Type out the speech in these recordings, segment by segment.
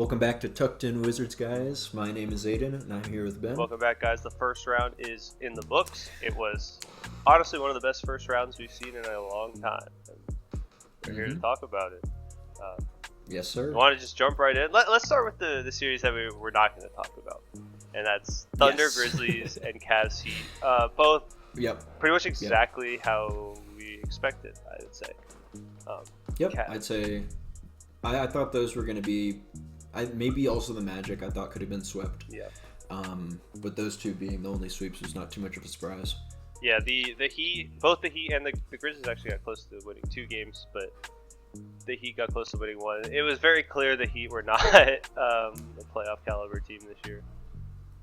Welcome back to Tucked In Wizards, guys. My name is Aidan, and I'm here with Ben. Welcome back, guys. The first round is in the books. It was honestly one of the best first rounds we've seen in a long time. And we're here to talk about it. Yes, sir. I want to just jump right in. Let's start with the series that we're not going to talk about, and that's Thunder, Grizzlies, and Cavs Heat. Both pretty much exactly how we expected, I would say. I'd say I thought those were going to be... maybe also the Magic I thought could have been swept. Yeah. But those two being the only sweeps was not too much of a surprise. Yeah, the Heat, both the Heat and the Grizzlies actually got close to winning 2 games, but the Heat got close to winning 1. It was very clear the Heat were not a playoff caliber team this year.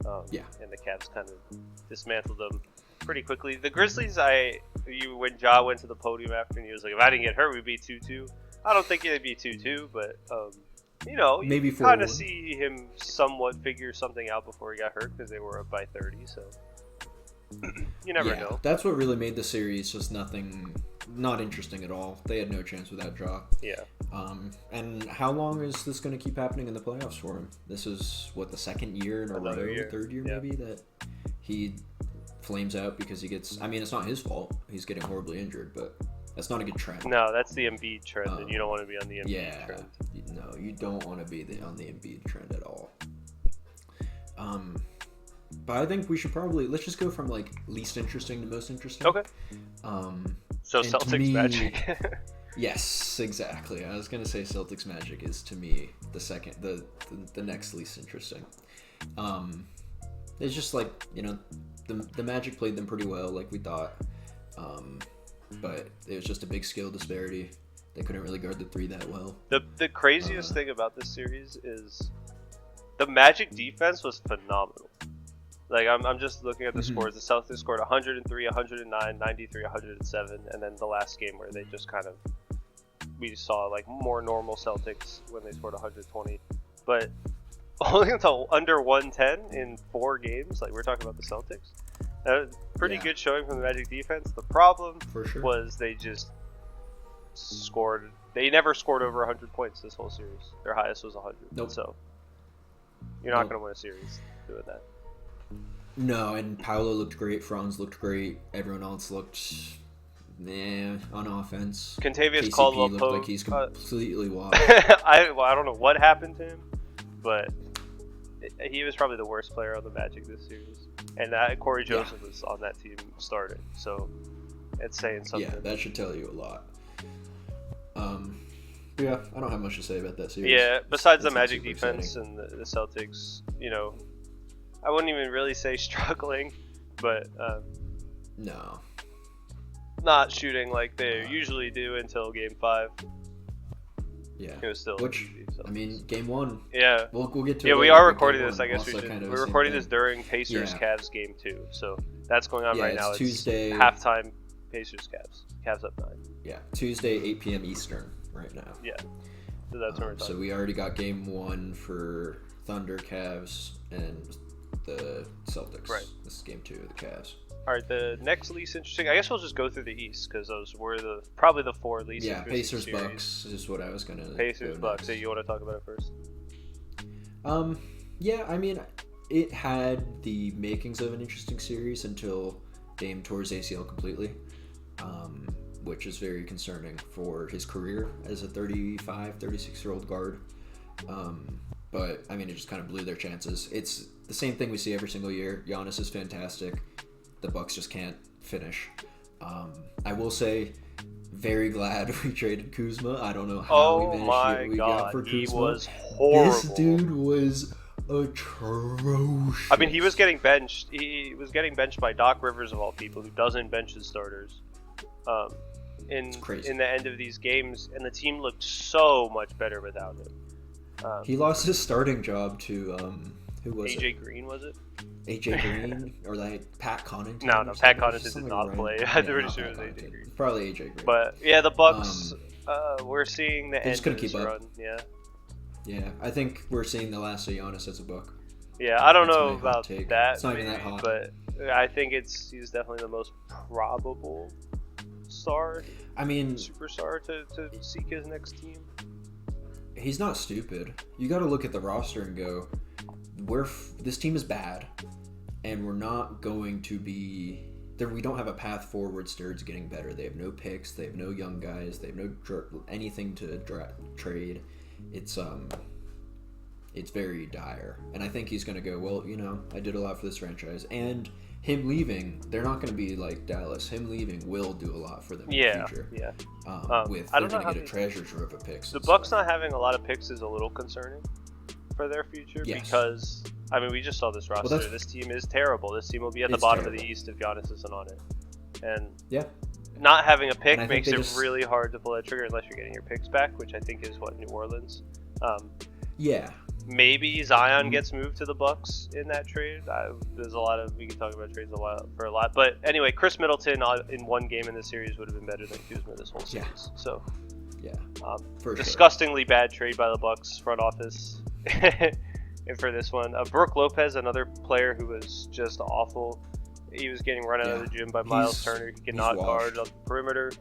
And the Cavs kind of dismantled them pretty quickly. The Grizzlies, when Ja went to the podium after and he was like, if I didn't get hurt, we'd be 2-2. I don't think it'd be 2-2, but maybe you kind of see him somewhat figure something out before he got hurt because they were up by 30, so you never know. That's what really made the series just not interesting at all. They had no chance without Ja. Yeah. And how long is this going to keep happening in the playoffs for him? This is, the second year in a row, third year maybe, that he flames out because he gets... it's not his fault. He's getting horribly injured, but... That's not a good trend. No, that's the Embiid trend, and you don't want to be on the Embiid trend. No, you don't want to be on the Embiid trend at all. But I think we should let's just go from least interesting to most interesting. Okay. So Celtics Magic. Yes, exactly. I was gonna say Celtics Magic is to me the next least interesting. It's just the Magic played them pretty well, like we thought. But it was just a big skill disparity. They couldn't really guard the 3 that well. The craziest thing about this series is the Magic defense was phenomenal. I'm just looking at the scores. The Celtics scored 103, 109, 93, 107, and then the last game where they just we saw more normal Celtics when they scored 120. But only until under 110 in 4 games. We're talking about the Celtics. Pretty good showing from the Magic defense. The problem was they just scored. They never scored over 100 points this whole series. Their highest was 100. Nope. So you're not going to win a series doing that. No, and Paolo looked great. Franz looked great. Everyone else looked on offense. Contavious Caldwell looked like he's completely wild. I don't know what happened to him, but he was probably the worst player on the Magic this series. And Corey Joseph was on that team starting, so it's saying something. Yeah, that should tell you a lot. I don't have much to say about that series. Yeah, besides the Magic defense and the Celtics, I wouldn't even really say struggling, but no, not shooting like they usually do until Game 5. Yeah, it was still easy, so. Game 1. Yeah, we'll get to. Yeah, it we later, are recording this. I guess we're recording this during Pacers Cavs Game 2, so that's going on right now. It's Tuesday. Halftime. Pacers Cavs up 9. Yeah, Tuesday 8 p.m. Eastern right now. Yeah, so that's what we're talking. So we already got Game 1 for Thunder, Cavs, and the Celtics. Right. This is Game 2 of the Cavs. All right, the next least interesting. I guess we'll just go through the East because those were probably the 4 least. Yeah, interesting Pacers series. Bucks is what I was gonna. Pacers Bucks. So you want to talk about it first? Yeah, it had the makings of an interesting series until Dame tore his ACL completely, which is very concerning for his career as a 35, 36-year-old guard. But it just kind of blew their chances. It's the same thing we see every single year. Giannis is fantastic. The Bucks just can't finish. I will say, very glad we traded Kuzma. I don't know how we managed we got for Kuzma. He was horrible. This dude was atrocious. He was getting benched. He was getting benched by Doc Rivers of all people, who doesn't bench his starters. In the end of these games, and the team looked so much better without him. He lost his starting job to who was it? AJ Green, was it? AJ Green or Pat Connaughton? No, Pat Connaughton did not play. I'm pretty sure it was AJ Green. Probably AJ Green. But yeah, the Bucks. We're seeing the end of this run. Yeah, I think we're seeing the last of Giannis as a Buck. Yeah, I don't know about that. It's not even that hot. But I think he's definitely the most probable star. Superstar to seek his next team. he's not stupid. You got to look at the roster and go, this team is bad, and we're not going to be there. We don't have a path forward towards getting better. They have no picks. They have no young guys. They have no anything to trade. It's very dire, and I think he's going to go, well, I did a lot for this franchise, and him leaving, they're not going to be like Dallas. Him leaving will do a lot for them in the future. Yeah. They're going to get a treasure trove of picks. The Bucks not having a lot of picks is a little concerning for their future because we just saw this roster. This team is terrible. This team will be at the bottom of the East if Giannis isn't on it, and not having a pick makes it really hard to pull that trigger unless you're getting your picks back, which I think is what New Orleans. Maybe Zion gets moved to the Bucks in that trade. There's a lot of we can talk about trades for a lot, but anyway, Chris Middleton in one game in the series would have been better than Kuzma this whole series. So disgustingly bad trade by the Bucks front office for this one. Brooke Lopez, another player who was just awful. He was getting run out of the gym by Miles Turner. He cannot guard on the perimeter,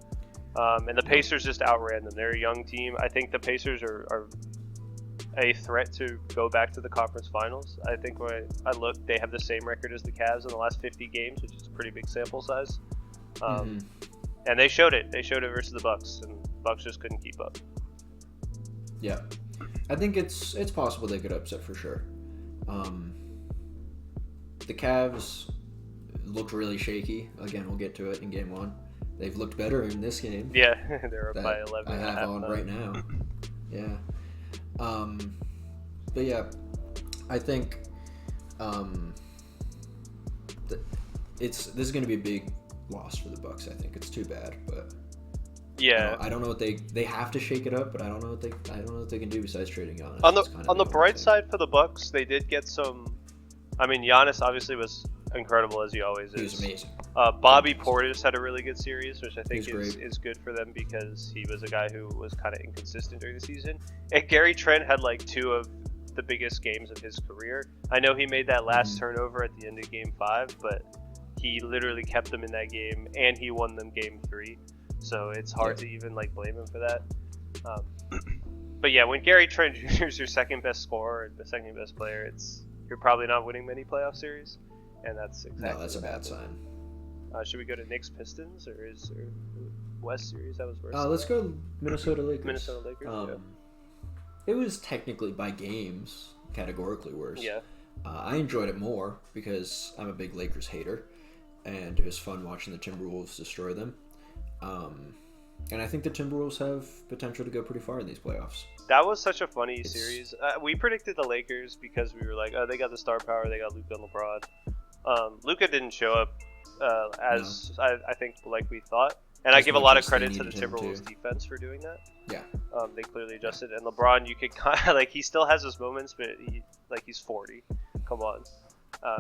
and the Pacers just outran them. They're a young team. I think the Pacers are a threat to go back to the conference finals. I think when I look, they have the same record as the Cavs in the last 50 games, which is a pretty big sample size. And they showed it. They showed it versus the Bucks, and the Bucks just couldn't keep up. Yeah, I think it's possible they could upset for sure. The Cavs looked really shaky. Again, we'll get to it in game one. They've looked better in this game. Yeah, they're up by 11. I have on right now. Yeah. But yeah, I think this is going to be a big loss for the Bucks. I think it's too bad, but I don't know what they have to shake it up, but I don't know what they can do besides trading Giannis. On the bright side for the Bucks, they did get some. Giannis obviously was incredible as he always is. He was amazing. Bobby Portis had a really good series, which I think is good for them because he was a guy who was kind of inconsistent during the season. And Gary Trent had like two of the biggest games of his career. I know he made that last turnover at the end of Game 5, but he literally kept them in that game, and he won them Game 3. So it's hard to even blame him for that. But yeah, when Gary Trent Jr. is your second best scorer and the second best player, you're probably not winning many playoff series, and that's exactly. No, that's a bad sign. Should we go to Knicks Pistons or West series? That was worse. Let's go Minnesota Lakers. Minnesota Lakers. It was technically by games categorically worse. Yeah. I enjoyed it more because I'm a big Lakers hater, and it was fun watching the Timberwolves destroy them. And I think the Timberwolves have potential to go pretty far in these playoffs. That was such a funny series. We predicted the Lakers because we were like, oh, they got the star power, they got Luka and LeBron. Luka didn't show up I think like we thought. And I give a lot of credit to the Timberwolves defense for doing that. Yeah. They clearly adjusted. And LeBron, you could kind of he still has his moments, but he's 40. Come on.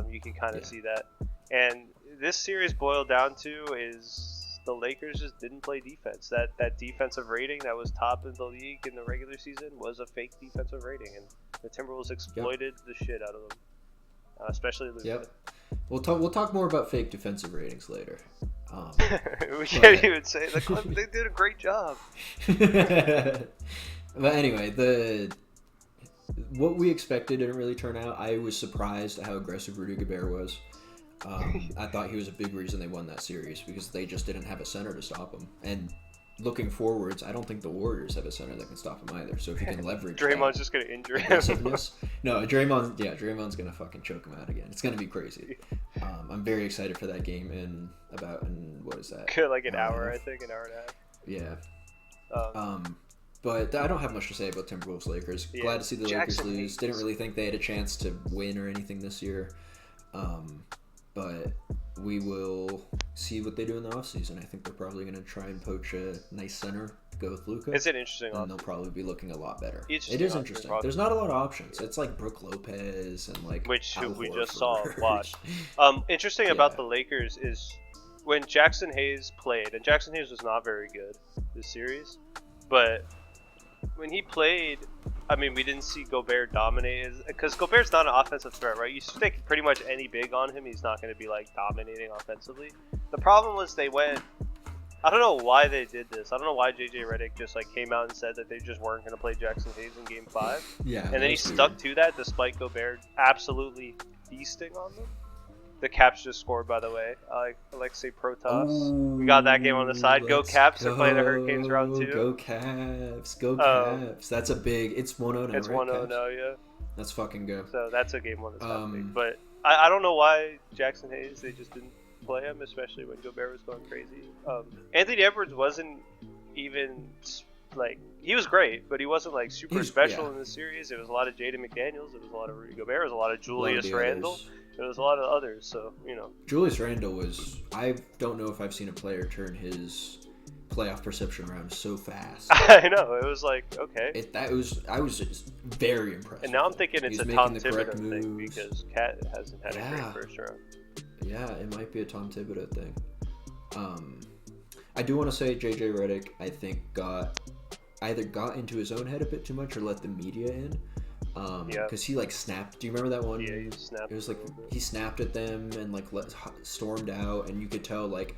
You can kind of see that. And this series boiled down to is the Lakers just didn't play defense. That defensive rating that was top in the league in the regular season was a fake defensive rating, and the Timberwolves exploited the shit out of them, especially Luka. Yep. We'll talk more about fake defensive ratings later. We can't even say the Clippers. They did a great job. But anyway, what we expected didn't really turn out. I was surprised at how aggressive Rudy Gobert was. I thought he was a big reason they won that series because they just didn't have a center to stop him. And looking forwards, I don't think the Warriors have a center that can stop him either. So if you can leverage Draymond's just going to injure him. No, Draymond's going to fucking choke him out again. It's going to be crazy. I'm very excited for that game in what is that? Like an hour, I think, an hour and a half. Yeah. But I don't have much to say about Timberwolves Lakers. Yeah. Glad to see the Lakers lose. Didn't really think they had a chance to win or anything this year. But we will see what they do in the offseason. I think they're probably going to try and poach a nice center to go with Luka. It's an interesting and they'll probably be looking a lot better. It is interesting. There's not a lot of options. It's like Brooke Lopez and which Al we Horford. just saw watch. Interesting about the Lakers is when Jackson Hayes played, and Jackson Hayes was not very good this series, but when he played, we didn't see Gobert dominate because Gobert's not an offensive threat, right? You stick pretty much any big on him, he's not going to be dominating offensively. The problem was they went I don't know why they did this. I don't know why JJ Redick just like came out and said that they just weren't going to play Jackson Hayes in Game 5. Yeah. And then he stuck to that despite Gobert absolutely feasting on them. The Caps just scored, by the way. Alexei Protas. We got that game on the side. Go Caps. They're playing the Hurricanes round 2. Go Caps. Go Caps. That's a big... It's 1-0 now, It's 1-0 now, yeah. Let's fucking go. So that's a game one that's happening. But I don't know why Jackson Hayes, they just didn't play him, especially when Gobert was going crazy. Anthony Edwards wasn't even... like, he was great, but he wasn't like super special in this series. It was a lot of Jaden McDaniels. It was a lot of Rudy Gobert. It was a lot of Julius Randle. There was a lot of others, so, you know. Julius Randle was... I don't know if I've seen a player turn his playoff perception around so fast. I know. It was like, okay. I was just very impressed. And now I'm thinking it's a Tom Thibodeau thing because Cat hasn't had a great first round. Yeah, it might be a Tom Thibodeau thing. I do want to say JJ Redick, I think, either got into his own head a bit too much or let the media in. Because he like snapped. Do you remember that one? Yeah, he snapped. It was like he snapped at them and like stormed out, and you could tell like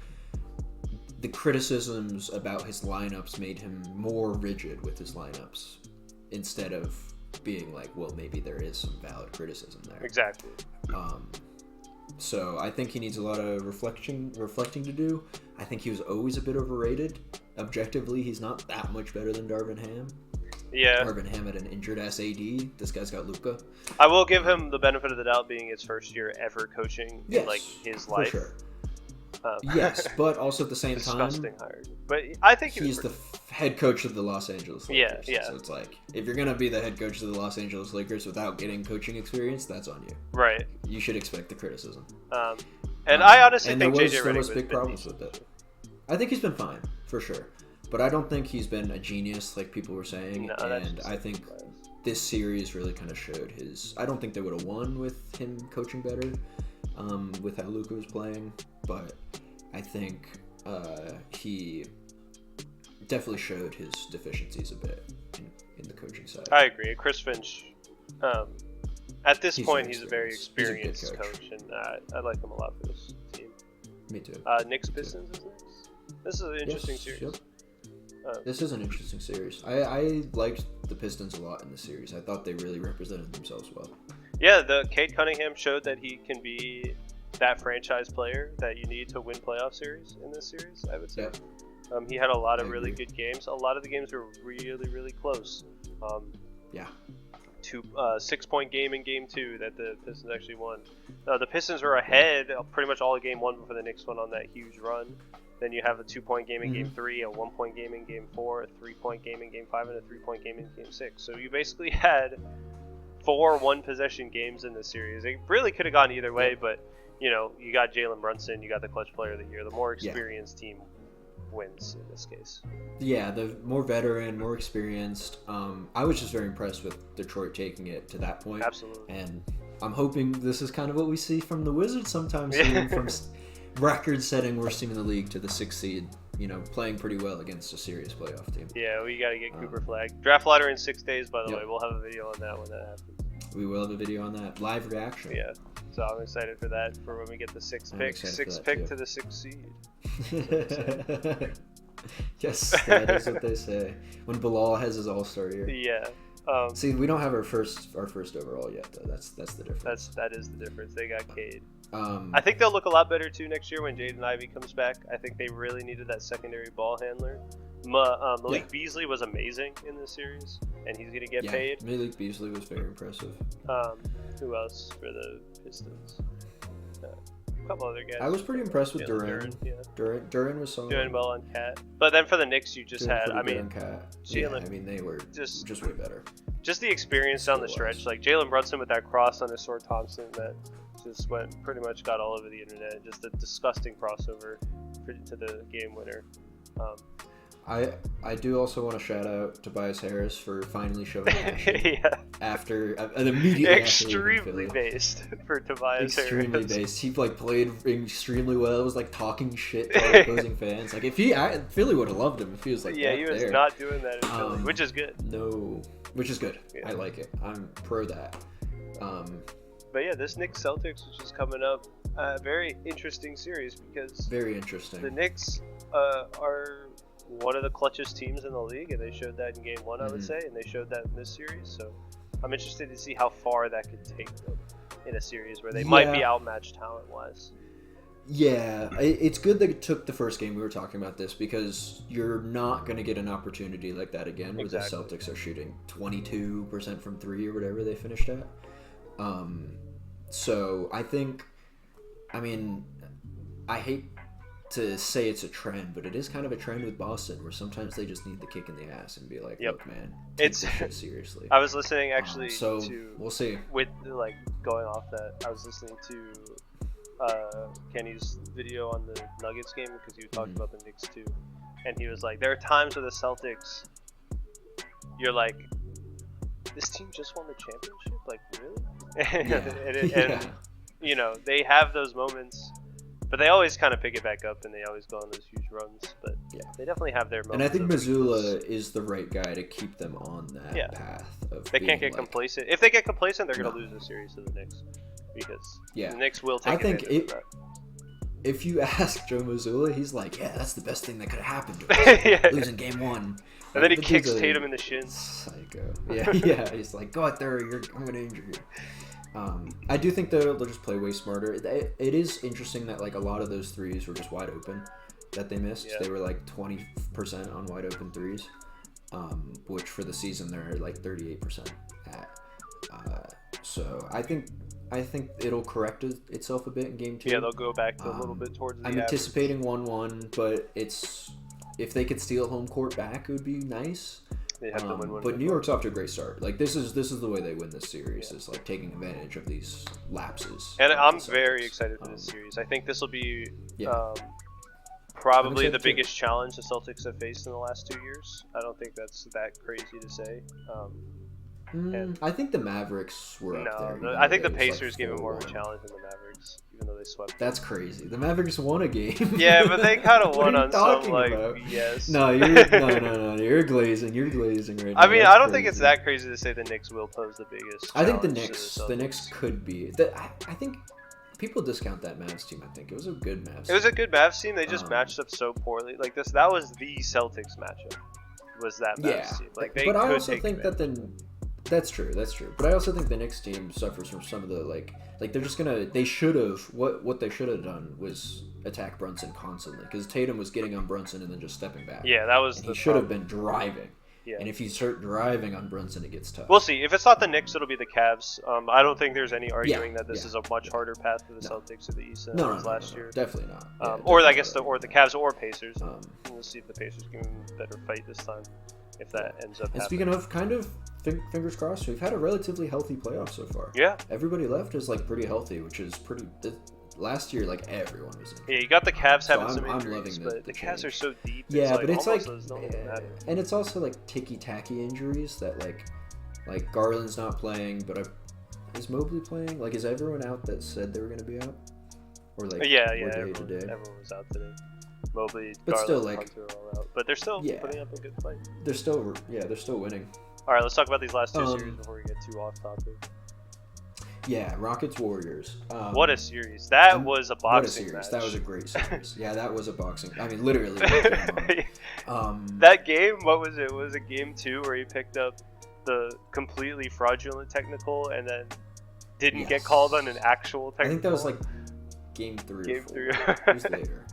the criticisms about his lineups made him more rigid with his lineups instead of being like, well, maybe there is some valid criticism there. Exactly. So I think he needs a lot of reflecting to do. I think he was always a bit overrated. Objectively, he's not that much better than Darvin Ham. Yeah. Darvin Ham had an injured ass AD. This guy's got Luka. I will give him the benefit of the doubt being his first year ever coaching in like his life. For sure. Yes, but also at the same disgusting time, hire. But I think he's the head coach of the Los Angeles Lakers. Yeah. So it's like, if you're gonna be the head coach of the Los Angeles Lakers without getting coaching experience, that's on you. Right. You should expect the criticism. And I honestly think JJ Redick there was big problems with it. I think he's been fine for sure, but I don't think he's been a genius like people were saying. No, and I think this series really kind of showed his. I don't think they would have won with him coaching better, with how Luka was playing, but I think he definitely showed his deficiencies a bit in the coaching side. I agree. Chris Finch, at this point, he's a very experienced coach, and I like him a lot for this team. Me too. Knicks Pistons is next. This is an interesting series. Yep. This is an interesting series. I liked the Pistons a lot in the series. I thought they really represented themselves well. Yeah, the Cade Cunningham showed that he can be that franchise player that you need to win playoff series in this series, I would say. Yeah. He had a lot of really good games. A lot of the games were really, really close. 6-point game in Game 2 that the Pistons actually won. The Pistons were ahead pretty much all of Game 1 before the Knicks went on that huge run. Then you have a 2-point game in Game 3, a 1-point game in Game 4, a 3-point game in Game 5, and a 3-point game in Game 6. So you basically had 4 one-possession games in this series. It really could have gone either way, but you know, you got Jalen Brunson, you got the clutch player of the year. The more experienced team wins in this case. Yeah, the more veteran, more experienced. I was just very impressed with Detroit taking it to that point. Absolutely. And I'm hoping this is kind of what we see from the Wizards sometime soon. From record-setting worst team in the league to the 6th seed, you know, playing pretty well against a serious playoff team. Yeah, we got to get Cooper flagged. Draft lottery in 6 days, by the way. We'll have a video on that when that happens. We will have a video on that. Live reaction. Yeah. So I'm excited for that, for when we get the 6th pick. 6th pick to the 6th seed. Yes, that is what they say. When Bilal has his all-star year. Yeah. See, we don't have our first overall yet, though. That's the difference. That is the difference. They got Cade. I think they'll look a lot better too next year when Jaden Ivey comes back. I think they really needed that secondary ball handler. Malik Beasley was amazing in this series, and he's gonna get paid. Malik Beasley was very impressive. Who else for the Pistons? A couple other guys. I was pretty impressed with Duran. Duran was solid. Doing well on Cat. But then for the Knicks, you just had, I mean, Jalen. They were just way better. Just the experience down the stretch, like Jalen Brunson with that cross on Isor Thompson that just pretty much got all over the internet. Just a disgusting crossover to the game winner. I do also want to shout out Tobias Harris for finally showing yeah. after immediately extremely based for Tobias Harris. Extremely based. He played extremely well. Was talking shit to our opposing fans. Philly would have loved him if he was he was not doing that in Philly, which is good. No, which is good. Yeah. I like it. I'm pro that. But yeah, this Knicks Celtics, which is coming up, very interesting series because very interesting. The Knicks are one of the clutchest teams in the league, and they showed that in game one, I would say, and they showed that in this series. So I'm interested to see how far that could take them in a series where they might be outmatched talent-wise. Yeah, it's good that it took the first game. We were talking about this because you're not going to get an opportunity like that again where the Celtics are shooting 22% from three or whatever they finished at. So I think, I mean, I hate to say it's a trend, but it is kind of a trend with Boston where sometimes they just need the kick in the ass and be like, look, man, take this shit seriously. I was listening actually to, we'll see. With, like, going off that, I was listening to Kenny's video on the Nuggets game because he was talking about the Knicks too, and he was like, there are times where the Celtics, you're like, this team just won the championship, like, really? And you know, they have those moments, but they always kind of pick it back up and they always go on those huge runs, but they definitely have their moments. And I think Missoula is the right guy to keep them on that path of they can't get complacent. If they get complacent, they're going to lose the series to the Knicks. Because the Knicks will take advantage of that. If you ask Joe Mazzulla, he's like, yeah, that's the best thing that could have happened to us. Losing game one. And then he kicks Tatum in the shins. Psycho. Yeah, he's like, go out there, I'm going to injure you. I do think they'll just play way smarter. It is interesting that like a lot of those threes were just wide open that they missed. Yeah. They were like 20% on wide open threes, which for the season they're like 38% at. So I think it'll correct itself a bit in game two. Yeah, they'll go back a little bit towards the I'm anticipating 1-1, but if they could steal home court back, it would be nice. They have to win. But New York's off to a great start. Like this is the way they win this series is like taking advantage of these lapses. And I'm very excited for this series. I think this will be probably the biggest challenge the Celtics have faced in the last 2 years. I don't think that's that crazy to say. I think the Mavericks were up there. I think the Pacers gave them more of a challenge than the Mavericks, even though they swept. That's crazy. The Mavericks won a game. Yeah, but they kind of won on some like BS. No, you're glazing. You're glazing right now. I mean, I don't think it's that crazy to say the Knicks will pose the biggest. I think the Knicks could be. I think people discount that Mavs team. I think it was a good Mavs team. It was a good Mavs team. They just matched up so poorly. Like this, that was the Celtics matchup. Was that Mavs team? Like they but could I also take think advantage. that That's true. But I also think the Knicks team suffers from some of the like they're just gonna. They should have what they should have done was attack Brunson constantly because Tatum was getting on Brunson and then just stepping back. Yeah, that was. He should have been driving. Yeah. And if you start driving on Brunson, it gets tough. We'll see. If it's not the Knicks, it'll be the Cavs. I don't think there's any arguing that this is a much harder path for the Celtics to the East than it was last year. Definitely not. Or I guess the Cavs or Pacers. We'll see if the Pacers can better fight this time. If that ends up happening. Speaking of, kind of, fingers crossed, we've had a relatively healthy playoff so far. Yeah. Everybody left is, like, pretty healthy, which is pretty... Last year, like, everyone was in. Yeah, you got the Cavs having some injuries, but the Cavs are so deep. Yeah, but it's like... And it's also, like, ticky-tacky injuries that, like Garland's not playing, but is Mobley playing? Like, is everyone out that said they were going to be out? Or, like, everyone was out today. Mobley, but Garland, still, like, Hunter are all out. But they're still putting up a good fight. They're still winning. All right, let's talk about these last two series before we get too off topic. Yeah, Rockets Warriors. What a series! That was a boxing match. That was a great series. Yeah, that was a boxing. I mean, literally. That game, what was it? Was it game 2 where he picked up the completely fraudulent technical and then didn't get called on an actual technical? I think that was like game 3. Game 3. It was later.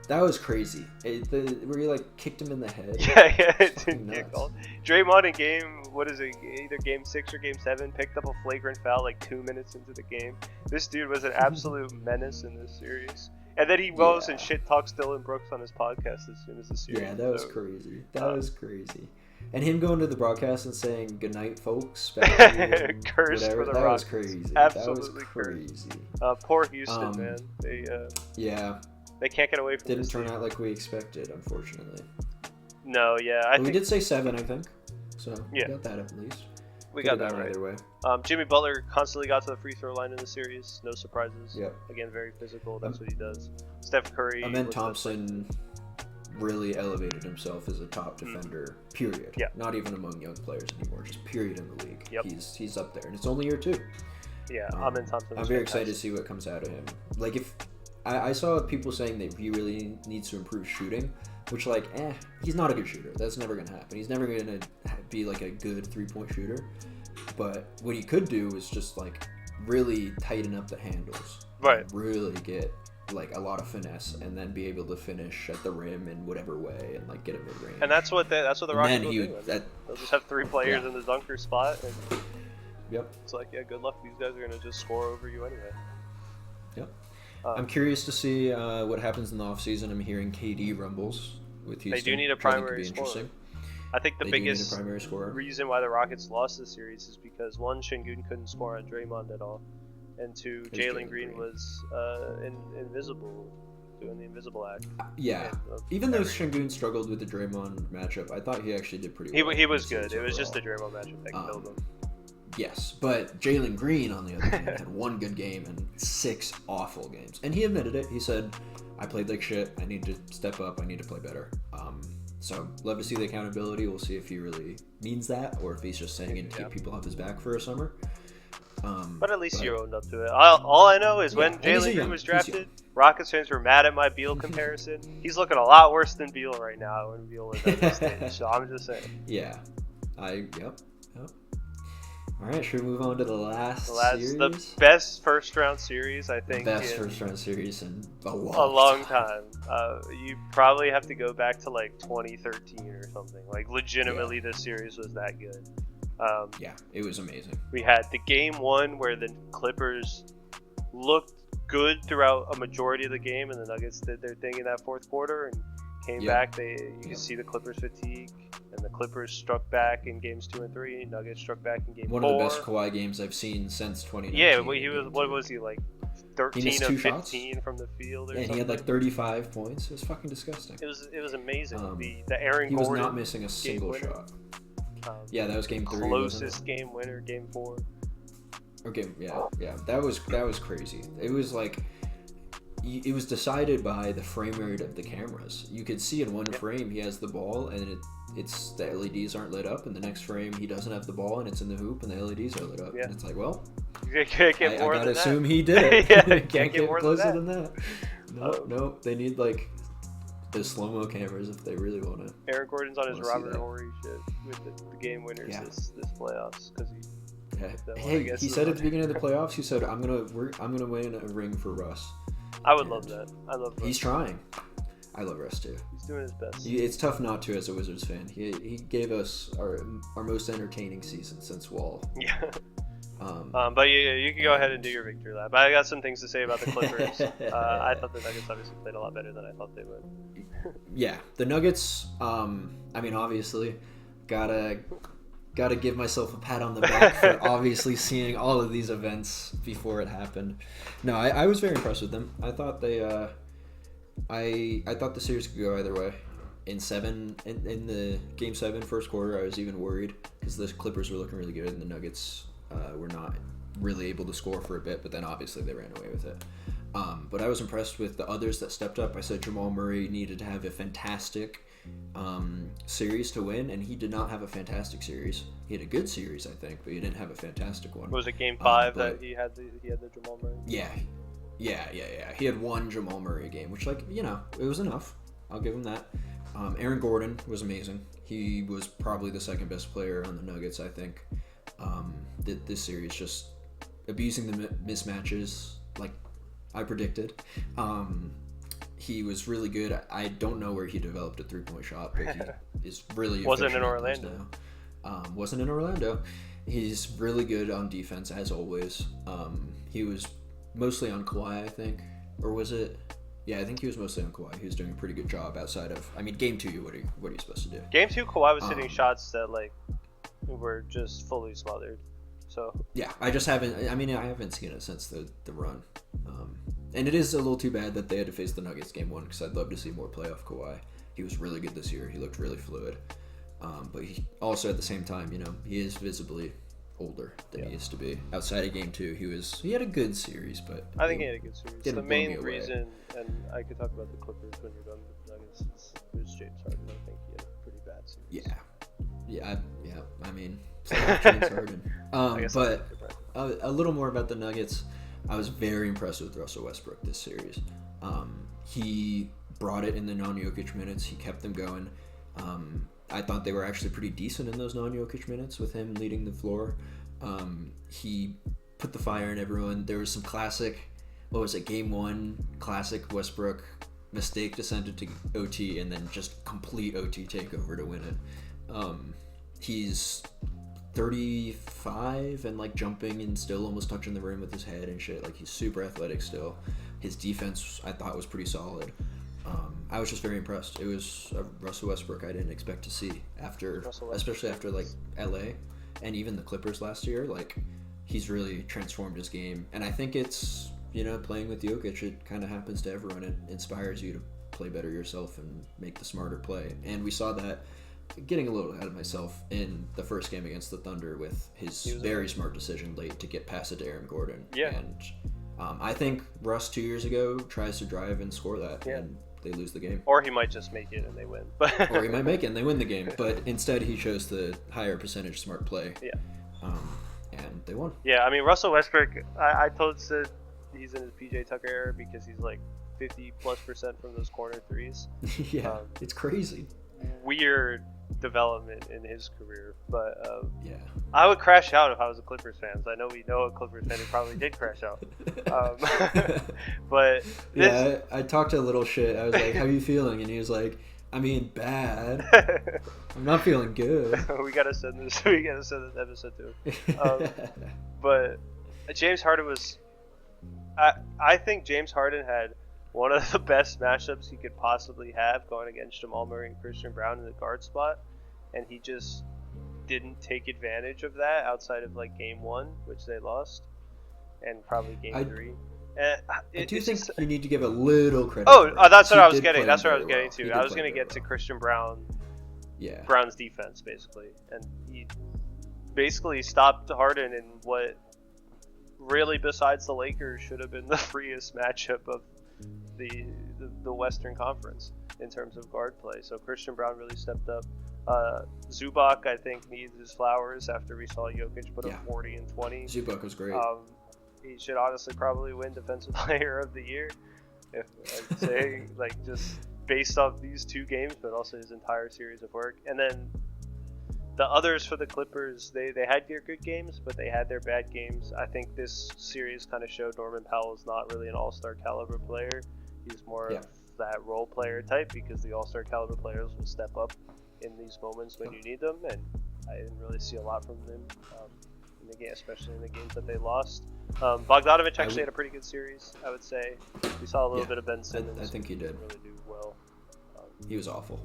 That was crazy. Where you like kicked him in the head. Yeah, it didn't get called. Draymond in either game 6 or game 7, picked up a flagrant foul like 2 minutes into the game. This dude was an absolute menace in this series. And then he goes and shit talks Dylan Brooks on his podcast as soon as the series. Yeah, that was crazy. That was crazy. And him going to the broadcast and saying "Good night, folks." Cursed for the Rockets. That was crazy. Absolutely crazy. Poor Houston, man. They can't get away from Didn't turn out like we expected, unfortunately. No, yeah. We did say 7, I think. So we got that at least. We got that right. Either way. Jimmy Butler constantly got to the free throw line in the series. No surprises. Yep. Again, very physical. That's what he does. Steph Curry. And then Thompson really elevated himself as a top defender, period. Yeah. Not even among young players anymore, just period in the league. Yep. He's up there. And it's only year 2. Yeah, Thompson. I'm very excited to see what comes out of him. Like, if I saw people saying that he really needs to improve shooting, which like, he's not a good shooter. That's never gonna happen. He's never gonna be like a good 3-point shooter. But what he could do is just like really tighten up the handles, right? Really get like a lot of finesse, and then be able to finish at the rim in whatever way, and like get a mid range. And that's what the Rockets will do. They'll just have 3 players in the dunker spot, and it's like, yeah, good luck. These guys are gonna just score over you anyway. Yep. I'm curious to see what happens in the offseason. I'm hearing KD rumbles with Houston. They do need a primary scorer. I think the biggest reason why the Rockets lost this series is because 1, Şengün couldn't score on Draymond at all, and 2, Jalen Green was invisible, doing the invisible act. Yeah, even though Şengün struggled with the Draymond matchup, I thought he actually did pretty well. He was good. It was just the Draymond matchup that killed him. Yes, but Jalen Green, on the other hand, had 1 good game and 6 awful games. And he admitted it. He said, I played like shit. I need to step up. I need to play better. So, love to see the accountability. We'll see if he really means that, or if he's just saying it to keep people off his back for a summer. But at least you owned up to it. All I know is when Jalen Green was drafted, Rockets fans were mad at my Beal comparison. He's looking a lot worse than Beal right now when Beal was at this stage. So, I'm just saying. Yeah. Yep. All right, should we move on to the last series? The best first-round series, I think. Best first-round series in a long time. You probably have to go back to like 2013 or something. Like, legitimately, this series was that good. Yeah, it was amazing. We had the game 1 where the Clippers looked good throughout a majority of the game, and the Nuggets did their thing in that fourth quarter and came back. You could see the Clippers fatigue. And the Clippers struck back in games 2 and 3. Nuggets struck back in game 4. One of the best Kawhi games I've seen since 2019. Yeah, he was. What was he like? 13 of 15 from the field, or something. And he had like 35 points. It was fucking disgusting. It was amazing. The Aaron Gordon. He was not missing a single shot. Yeah, that was game 3. Closest game winner, game 4. Okay, yeah. That was crazy. It was like. It was decided by the frame rate of the cameras. You could see in one frame he has the ball and it's the LEDs aren't lit up, and the next frame he doesn't have the ball and it's in the hoop and the LEDs are lit up. Yeah. And it's like, well, you can't get more I than gotta that. assume he did it. Yeah, can't get closer than that. No, they need like the slow-mo cameras if they really want to. Aaron Gordon's on his Robert Horry shit with the game winners this playoffs because he said at the beginning of the playoffs, he said, I'm gonna win a ring for Russ. I would love that. I love Russ. He's trying. I love Russ too. He's doing his best. It's tough not to as a Wizards fan. He gave us our most entertaining season since Wall. Yeah. But you can go ahead and do your victory lap. I got some things to say about the Clippers. I thought the Nuggets obviously played a lot better than I thought they would. Yeah, the Nuggets. I mean, obviously, gotta give myself a pat on the back for obviously seeing all of these events before it happened. No, I was very impressed with them. I thought they, I thought the series could go either way. In the game 7 first quarter, I was even worried because the Clippers were looking really good and the Nuggets were not really able to score for a bit, but then obviously they ran away with it. But I was impressed with the others that stepped up. I said Jamal Murray needed to have a fantastic series to win, and he did not have a fantastic series. He had a good series, I think, but he didn't have a fantastic one. Was it game 5 that he had the Jamal Murray? Yeah. He had one Jamal Murray game, which, like, you know, it was enough. I'll give him that. Aaron Gordon was amazing. He was probably the second best player on the Nuggets, I think. This series, just abusing the mismatches like I predicted. He was really good. I don't know where he developed a 3-point shot, but he is really wasn't in Orlando. Wasn't in Orlando. He's really good on defense as always. He was mostly on Kawhi, I think, or was it? Yeah, I think he was mostly on Kawhi. He was doing a pretty good job outside of. I mean, game 2, what are you supposed to do? Game 2, Kawhi was hitting shots that like were just fully smothered. So yeah, I haven't seen it since the run. And it is a little too bad that they had to face the Nuggets game 1 because I'd love to see more playoff Kawhi. He was really good this year. He looked really fluid. But he also at the same time, you know, he is visibly older than he used to be. Outside of game 2, he had a good series, but I think he had a good series. The main reason, and I could talk about the Clippers when you're done with the Nuggets, is James Harden. I think he had a pretty bad series. Yeah. I mean, James Harden. But a little more about the Nuggets. I was very impressed with Russell Westbrook this series. He brought it in the non-Jokic minutes. He kept them going. I thought they were actually pretty decent in those non-Jokic minutes with him leading the floor. He put the fire in everyone. There was some classic, game 1, classic Westbrook mistake descended to OT and then just complete OT takeover to win it. He's 35 and like jumping and still almost touching the rim with his head and shit. Like, he's super athletic still. His defense I thought was pretty solid. I was just very impressed. It was a Russell Westbrook I didn't expect to see especially after like LA and even the Clippers last year. Like, he's really transformed his game, and I think it's, playing with Jokic, it kind of happens to everyone. It inspires you to play better yourself and make the smarter play, and we saw that, getting a little ahead of myself, in the first game against the Thunder with his very smart decision late to get past it to Aaron Gordon. Yeah. And I think Russ 2 years ago tries to drive and score that, and they lose the game. Or he might just make it and they win. Or he might make it and they win the game. But instead, he chose the higher percentage smart play. Yeah. And they won. Yeah, I mean, Russell Westbrook, I said he's in his PJ Tucker era because he's like 50+% from those corner threes. Yeah, it's crazy. Weird development in his career, but yeah, I would crash out if I was a Clippers fan. So I know we know a Clippers fan who probably did crash out. But I talked a little shit. I was like, "How are you feeling?" And he was like, "I mean, bad. I'm not feeling good." we gotta send this episode to him. But James Harden was. I think James Harden had one of the best matchups he could possibly have going against Jamal Murray and Christian Brown in the guard spot, and he just didn't take advantage of that outside of like game 1, which they lost, and probably game 3. I do think you need to give a little credit. That's what I was getting. That's what I was getting to. I was going to get to Christian Brown. Yeah. Brown's defense basically, and he basically stopped Harden in what really, besides the Lakers, should have been the freest matchup of the Western Conference in terms of guard play. So Christian Brown really stepped up. Zubac, I think, needs his flowers after we saw Jokic put up 40 and 20. Zubac was great. He should honestly probably win Defensive Player of the Year, if I'd say, like, just based off these 2 games, but also his entire series of work. And then the others for the Clippers, they had their good games, but they had their bad games. I think this series kind of showed Norman Powell is not really an all-star caliber player. He's more of that role player type, because the all-star caliber players will step up in these moments when you need them, and I didn't really see a lot from them in the game, especially in the games that they lost. Bogdanovic actually had a pretty good series, I would say. We saw a little bit of Ben Simmons. I think he did. Really do well. He was awful.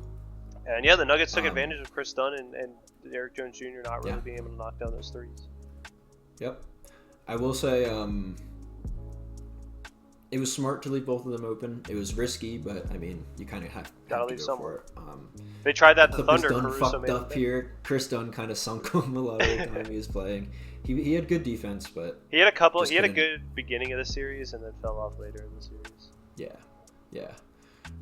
And yeah, the Nuggets took advantage of Chris Dunn and Derrick Jones Jr. not really being able to knock down those threes. Yep. I will say it was smart to leave both of them open. It was risky, but I mean, you kind of have to leave somewhere. For it. They tried that to Clippers Thunder. Dunn fucked up here. Chris Dunn kind of sunk him a lot of the time he was playing. He had good defense, but he had a couple. He had a good beginning of the series and then fell off later in the series. Yeah.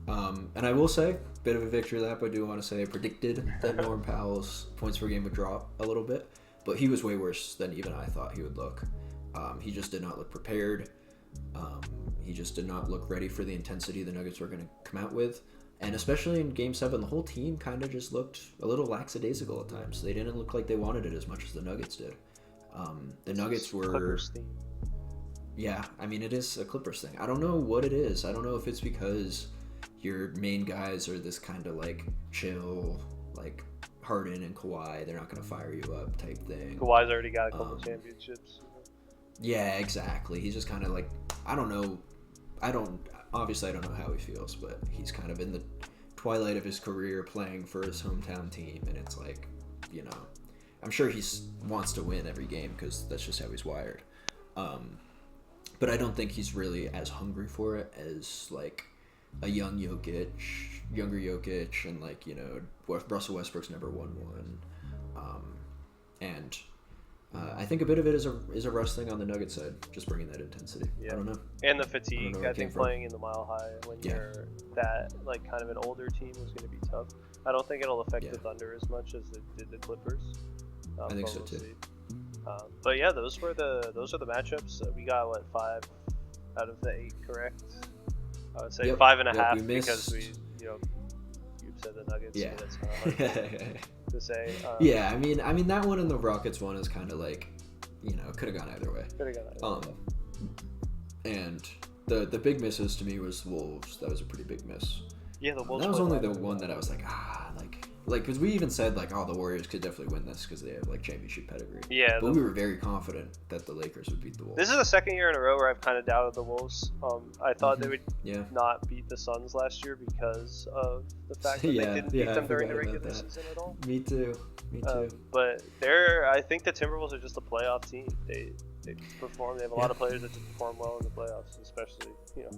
And I will say, bit of a victory lap. I do want to say I predicted that Norm Powell's points per game would drop a little bit, but he was way worse than even I thought he would look. He just did not look prepared. He just did not look ready for the intensity the Nuggets were going to come out with. And especially in Game 7, the whole team kind of just looked a little lackadaisical at times. They didn't look like they wanted it as much as the Nuggets did. The Nuggets were... Clippers thing. Yeah, I mean, it is a Clippers thing. I don't know what it is. I don't know if it's because your main guys are this kind of like chill, like Harden and Kawhi. They're not going to fire you up type thing. Kawhi's already got a couple championships. Yeah, exactly. He's just kind of like, I don't know. Obviously I don't know how he feels, but he's kind of in the twilight of his career playing for his hometown team. And it's like, I'm sure he wants to win every game because that's just how he's wired. But I don't think he's really as hungry for it as like a younger Jokic, and like, Russell Westbrook's never won one. And I think a bit of it is a Russ thing on the Nuggets side, just bringing that intensity. Yeah. I don't know. And the fatigue. I think playing in the Mile High when you're that like kind of an older team is going to be tough. I don't think it'll affect the Thunder as much as it did the Clippers. I think so too. But yeah, those are the matchups. We got 5 out of the 8 correct. I would say Yep. 5.5 we missed. because we, you said the Nuggets. Yeah. So that's kind of hard to say. Yeah, I mean that one and the Rockets one is kind of like, could have gone either way. Could have gone either way. And the big misses to me was Wolves. That was a pretty big miss. Yeah, the Wolves. That was only the one that I was like, because we even said like, oh, the Warriors could definitely win this because they have like championship pedigree. Yeah, but we were very confident that the Lakers would beat the Wolves. This is the second year in a row where I've kind of doubted the Wolves. I thought they would not beat the Suns last year because of the fact that they didn't beat them during the regular season at all. Me too. But I think the Timberwolves are just a playoff team. They perform. They have a lot of players that perform well in the playoffs, especially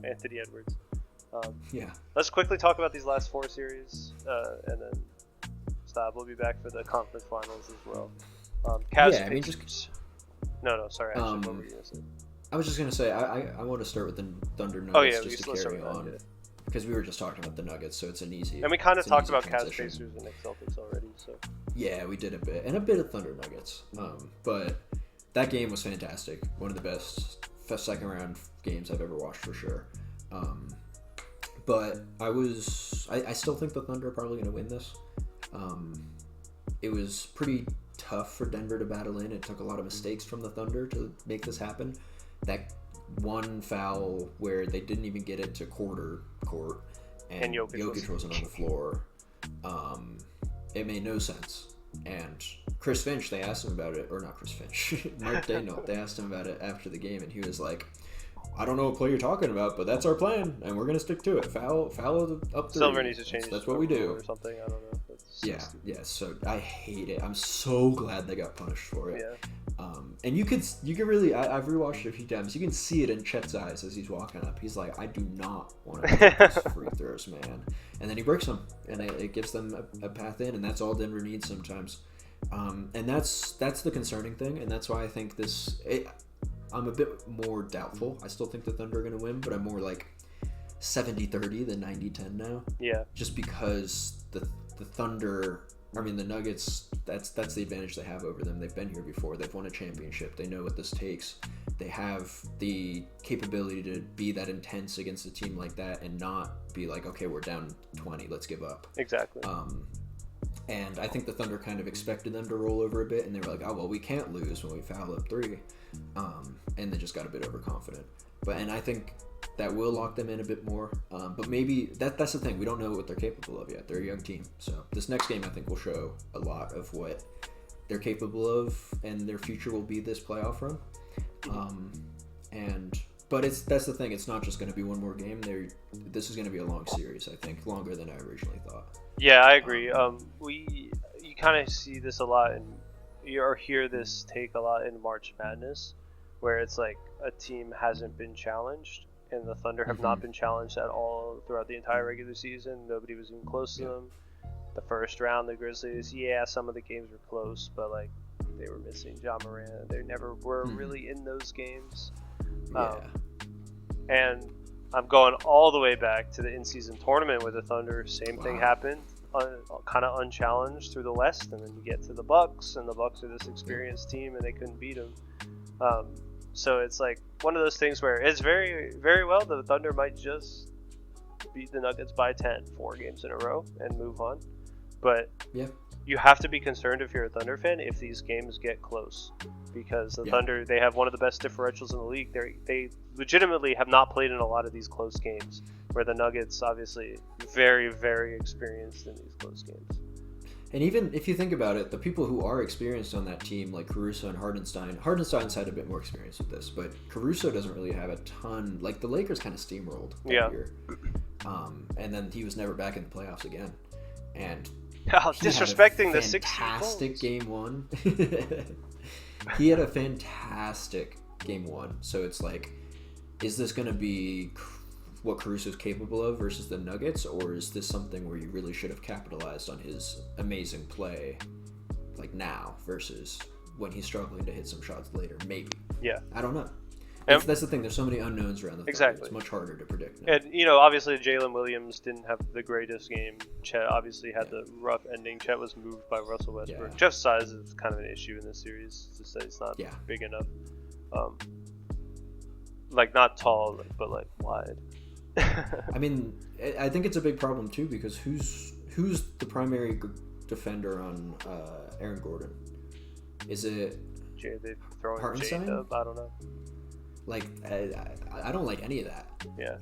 Anthony Edwards. Let's quickly talk about these last 4 series, and then stop. We'll be back for the conference finals as well. Cavs. No. Sorry. Actually, what were you gonna say? I was just gonna say I want to start with the Thunder Nuggets. Oh yeah, just to carry on. Because we were just talking about the Nuggets, so it's an easy. And we kind of talked about Cavs, Pacers, and Knicks, Celtics already. So. Yeah, we did a bit of Thunder Nuggets. But that game was fantastic. One of the best second round games I've ever watched for sure. But I still think the Thunder are probably going to win this. It was pretty tough for Denver to battle in. It took a lot of mistakes from the Thunder to make this happen. That one foul where they didn't even get it to quarter court, and Jokic wasn't on the floor. It made no sense. And Chris Finch, they asked him about it, or not Chris Finch, Mark Daigneault, they asked him about it after the game, and he was like, I don't know what play you're talking about, but that's our plan, and we're going to stick to it. Foul up 3. Silver needs to change. That's what we do. Or something, I don't know. Yeah. So I hate it. I'm so glad they got punished for it. Yeah. And you could really. I've rewatched it a few times. You can see it in Chet's eyes as he's walking up. He's like, I do not want to take these free throws, man. And then he breaks them, and it gives them a path in, and that's all Denver needs sometimes. And that's the concerning thing, and that's why I think I'm a bit more doubtful. I still think the Thunder are going to win, but I'm more like 70-30 than 90-10 now. Yeah. Just because the Thunder, the Nuggets, that's the advantage they have over them. They've been here before. They've won a championship. They know what this takes. They have the capability to be that intense against a team like that and not be like, okay, we're down 20, let's give up. Exactly. And I think the Thunder kind of expected them to roll over a bit, and they were like, oh, well, we can't lose when we foul up 3. And they just got a bit overconfident. And I think that will lock them in a bit more. But maybe that's the thing. We don't know what they're capable of yet. They're a young team. So this next game, I think, will show a lot of what they're capable of, and their future will be this playoff run. But that's the thing. It's not just going to be one more game. This is going to be a long series, I think, longer than I originally thought. Yeah, I agree. You kind of see this a lot, and you hear this take a lot in March Madness, where it's like a team hasn't been challenged, and the Thunder have not been challenged at all throughout the entire regular season. Nobody was even close to them. The first round, the Grizzlies, some of the games were close, but like they were missing Ja Morant. They never were really in those games. And I'm going all the way back to the in-season tournament with the Thunder. Same thing happened, kind of unchallenged through the West, and then you get to the Bucks, and the Bucks are this experienced team, and they couldn't beat them. So it's like one of those things where it's very, very well the Thunder might just beat the Nuggets by 10, 4 games in a row, and move on. But you have to be concerned if you're a Thunder fan if these games get close, because the Thunder, they have one of the best differentials in the league. They legitimately have not played in a lot of these close games, where the Nuggets obviously very, very experienced in these close games. And even if you think about it, the people who are experienced on that team, like Caruso and Hardenstein's had a bit more experience with this, but Caruso doesn't really have a ton. Like the Lakers kind of steamrolled that year, and then he was never back in the playoffs again. And disrespecting the 16 fantastic game 1. He had a fantastic game 1. So it's like, is this going to be what Caruso's capable of versus the Nuggets, or is this something where you really should have capitalized on his amazing play, like now versus when he's struggling to hit some shots later? Maybe. Yeah. I don't know. That's the thing. There's so many unknowns around the Thunder. Exactly. It's much harder to predict now. And, obviously Jalen Williams didn't have the greatest game. Chet obviously had the rough ending. Chet was moved by Russell Westbrook. Yeah. Jeff's size is kind of an issue in this series. To say it's not big enough. Like, not tall, but, like, wide. I mean, I think it's a big problem too because who's the primary defender on Aaron Gordon? Is it They throwing Hartenstein? J-Dub? I don't know. Like I don't like any of that. Yeah.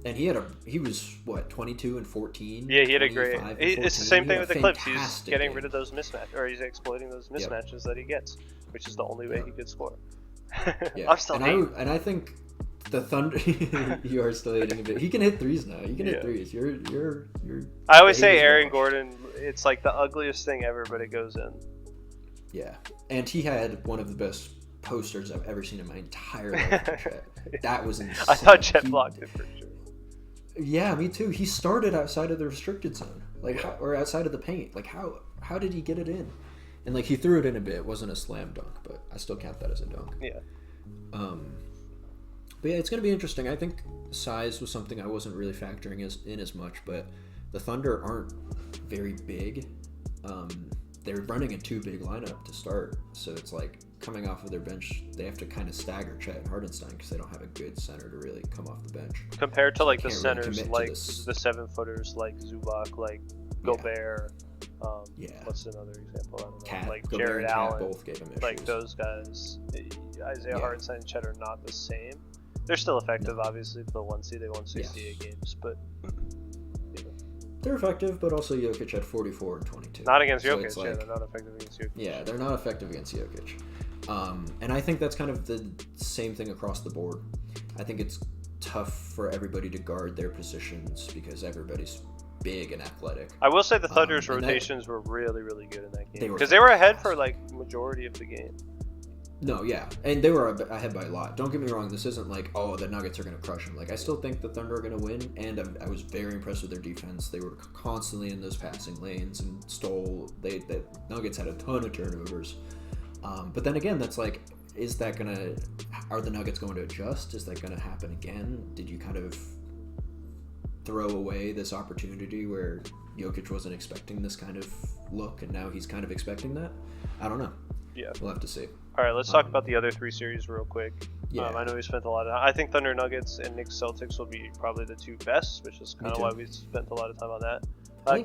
And he was what 22 and 14. Yeah, he had a great. It's the same thing with the Clips. He's getting game. rid of those mismatches, or he's exploiting those mismatches that he gets, which is the only way he could score. I'm still hating. I think the Thunder. You are still hating a bit. He can hit threes now. You can hit threes. You're. I always say Aaron Gordon. It's like the ugliest thing ever, but it goes in. Yeah, and he had one of the best posters I've ever seen in my entire life. That was insane. I thought Chet blocked it for sure. Yeah, me too. He started outside of the restricted zone, or outside of the paint. Like how did he get it in? And like he threw it in a bit. It wasn't a slam dunk, but I still count that as a dunk. Yeah. But yeah, it's gonna be interesting. I think size was something I wasn't really factoring in as much, but the Thunder aren't very big. They're running a 2-big lineup to start, so it's like coming off of their bench, they have to kind of stagger Chet and Hartenstein because they don't have a good center to really come off the bench. Compared to like the centers, like the 7-footers, like Zubac, like Gobert. What's another example? I don't know. Cat, like Gobert Jared and Allen. Cat both gave him issues. Like those guys, Isaiah Hartenstein and Chet are not the same. They're still effective, obviously. The 1 seed, they won 68 games, but. They're effective, but also Jokic had 44 and 22. Not against so Jokic. They're not effective against Jokic. Yeah, they're not effective against Jokic. And I think that's kind of the same thing across the board. I think it's tough for everybody to guard their positions because everybody's big and athletic. I will say the Thunder's rotations were really, really good in that game. Because they were were ahead for like majority of the game. No, yeah. And they were ahead by a lot. Don't get me wrong. This isn't like, oh, the Nuggets are going to crush them. Like, I still think the Thunder are going to win. And I was very impressed with their defense. They were constantly in those passing lanes and stole. The Nuggets had a ton of turnovers. But then again, that's like, are the Nuggets going to adjust? Is that going to happen again? Did you kind of throw away this opportunity where Jokic wasn't expecting this kind of look and now he's kind of expecting that? I don't know. Yeah. We'll have to see. All right, let's talk about the other 3 series real quick. Yeah. I know we spent a lot of time. I think Thunder Nuggets and Knicks Celtics will be probably the 2 best, which is kind of why we spent a lot of time on that.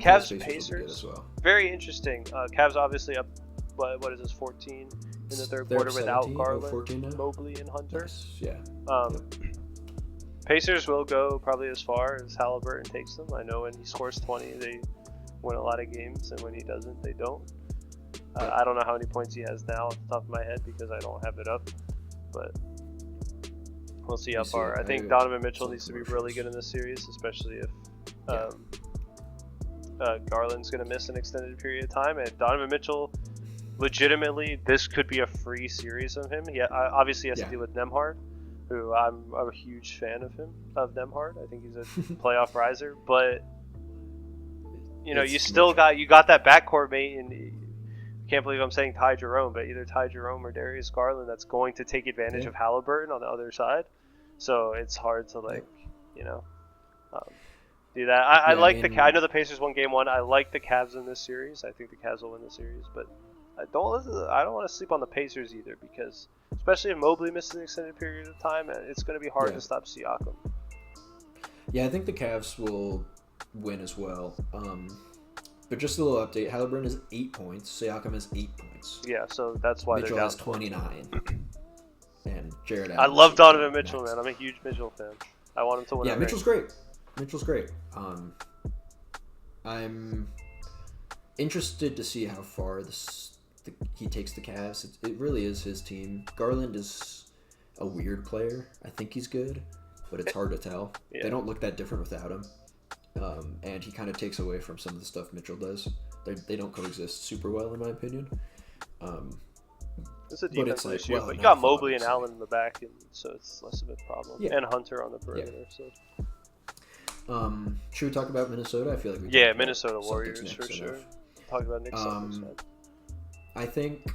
Cavs Pacers, well. Very interesting. Cavs obviously up, what is this, 14 in the third quarter without Garland, Mobley, and Hunter. Nice. Yeah. Pacers will go probably as far as Halliburton takes them. I know when he scores 20, they win a lot of games, and when he doesn't, they don't. I don't know how many points he has now off the top of my head because I don't have it up, but we'll see how far. I think Donovan Mitchell needs to be really good in this series, especially if Garland's going to miss an extended period of time. And Donovan Mitchell, legitimately, this could be a free series of him. He obviously has to deal with Nembhard, who I'm a huge fan of Nembhard. I think he's a playoff riser, but you got that backcourt mate, and can't believe I'm saying Ty Jerome, but either Ty Jerome or Darius Garland that's going to take advantage of Halliburton on the other side. So it's hard to do that. I I know the Pacers won game 1. I like the Cavs in this series. I think the Cavs will win the series, but I don't want to sleep on the Pacers either because especially if Mobley misses an extended period of time, it's going to be hard to stop Siakam. Yeah, I think the Cavs will win as well. But just a little update: Halliburton has 8 points. Siakam has 8 points. Yeah, so that's why Mitchell they're down has 29. And Jared Allen. I love Donovan Mitchell, man. I'm a huge Mitchell fan. I want him to win. Yeah, Mitchell's great. I'm interested to see how far he takes the Cavs. It really is his team. Garland is a weird player. I think he's good, but it's hard to tell. Yeah. They don't look that different without him. And he kind of takes away from some of the stuff Mitchell does. They don't coexist super well, in my opinion. It's a defense issue, but you got Mobley and Allen in the back, and so it's less of a problem. Yeah. And Hunter on the perimeter. Yeah. So. Should we talk about Minnesota? I feel like we Minnesota Warriors for sure. Talk about Knicks. I think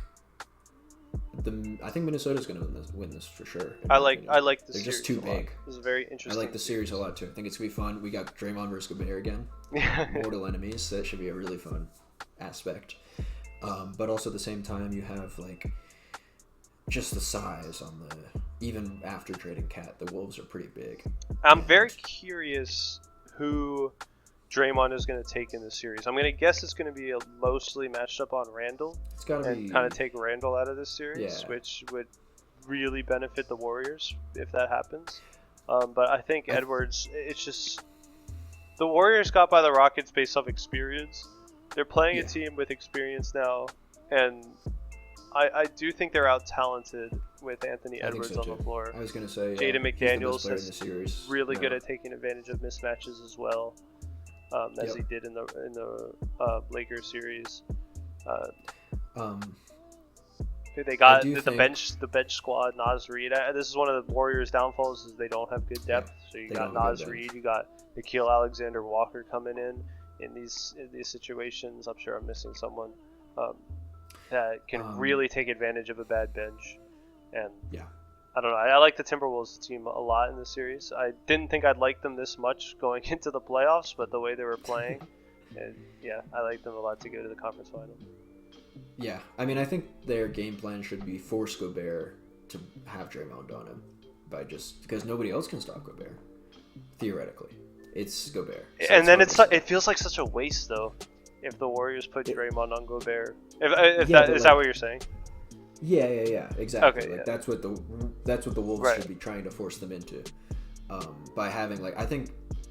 Minnesota's going to win this for sure. I like the They're series. just too big. This is very interesting. I like the series a lot too. I think it's going to be fun. We got Draymond versus Gobert again. Mortal enemies. So that should be a really fun aspect. But also at the same time, you have just the size on the even after trading Cat, the Wolves are pretty big. I'm very curious who Draymond is going to take in this series. I'm going to guess it's going to be mostly matched up on Randall. It's got to be kind of take Randall out of this series, Yeah. which would really benefit the Warriors if that happens. But I think Edwards, it's just the Warriors got by the Rockets based off experience. They're playing a team with experience now, and I do think they're out talented with Anthony Edwards on the floor. I was going to say Jaden McDaniels is really good at taking advantage of mismatches as well, as he did in the Lakers series. They got the bench squad. Nas Reed. This is one of the Warriors' downfalls is they don't have good depth. So you got Nas Reed, you got Nickeil Alexander-Walker coming in these situations. I'm sure I'm missing someone that can really take advantage of a bad bench. And I don't know. I like the Timberwolves team a lot in this series. I didn't think I'd like them this much going into the playoffs, but the way they were playing, and I like them a lot to go to the conference final. Yeah, I mean, I think their game plan should be force Gobert to have Draymond on him, because nobody else can stop Gobert. Theoretically, it's Gobert. So and then it feels like such a waste though, if the Warriors put Draymond on Gobert. Is that what you're saying? Yeah, exactly. Okay, that's what the Wolves should be trying to force them into, by having I think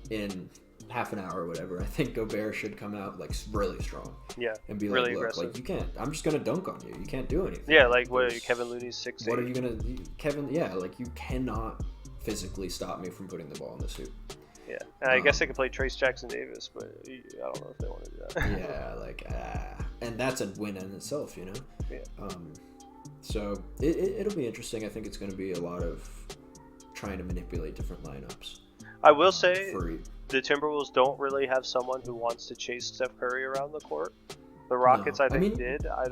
in half an hour or whatever, I think Gobert should come out really strong. Yeah. And be really look, aggressive. you can't. I'm just gonna dunk on you. You can't do anything. Yeah, what are you, Kevin Looney's 6'8"? What are you gonna, Kevin? Yeah, you cannot physically stop me from putting the ball in the hoop. Yeah, and I guess they could play Trace Jackson Davis, but I don't know if they want to do that. Yeah, and that's a win in itself, you know. Yeah. So it'll be interesting. I think it's going to be a lot of trying to manipulate different lineups. I will say the Timberwolves don't really have someone who wants to chase Steph Curry around the court. The Rockets, I think, did. I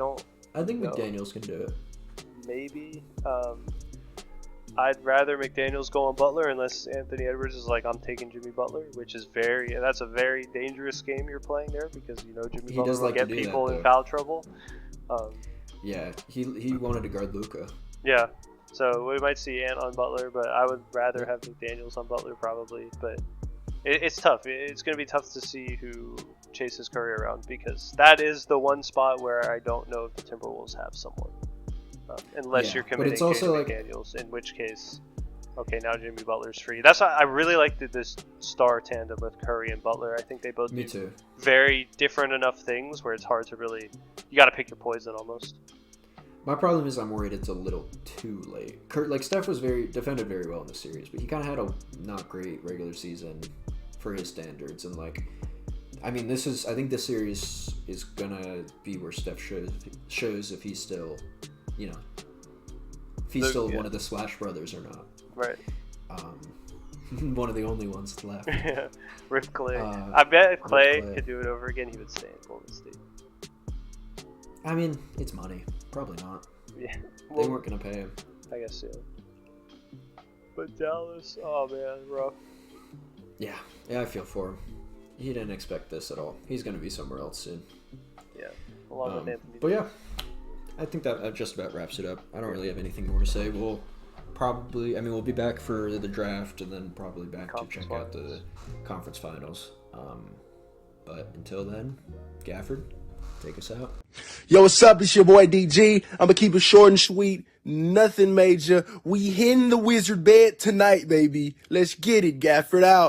think McDaniels can do it. Maybe. I'd rather McDaniels go on Butler unless Anthony Edwards is I'm taking Jimmy Butler, which is that's a very dangerous game you're playing there because Jimmy Butler will get people in foul trouble. Yeah, he wanted to guard Luka. Yeah, so we might see Ant on Butler, but I would rather have McDaniels on Butler probably. But it's tough. It's going to be tough to see who chases Curry around because that is the one spot where I don't know if the Timberwolves have someone. Unless you're committing Jaden McDaniels, in which case, okay, now Jimmy Butler's free. That's why I really liked this star tandem with Curry and Butler. I think they both do very different enough things where it's hard to really, you got to pick your poison almost. My problem is I'm worried it's a little too late. Steph was defended very well in the series, but he kind of had a not great regular season for his standards. And I think this series is gonna be where Steph shows if he's still, if he's still one of the Splash Brothers or not. Right. One of the only ones left. Yeah. With Clay. I bet if Clay could do it over again, he would stay in Golden State. I mean, it's money. Probably not. Yeah. They weren't going to pay him. I guess so. But Dallas, oh man, rough. Yeah, I feel for him. He didn't expect this at all. He's going to be somewhere else soon. Yeah, along with Anthony. But yeah, I think that just about wraps it up. I don't really have anything more to say. We'll be back for the draft and then probably back to check out the conference finals. But until then, Gafford, take us out. Yo, what's up? It's your boy DG. I'm gonna keep it short and sweet. Nothing major. We hitting the wizard bed tonight, baby. Let's get it. Gafford out.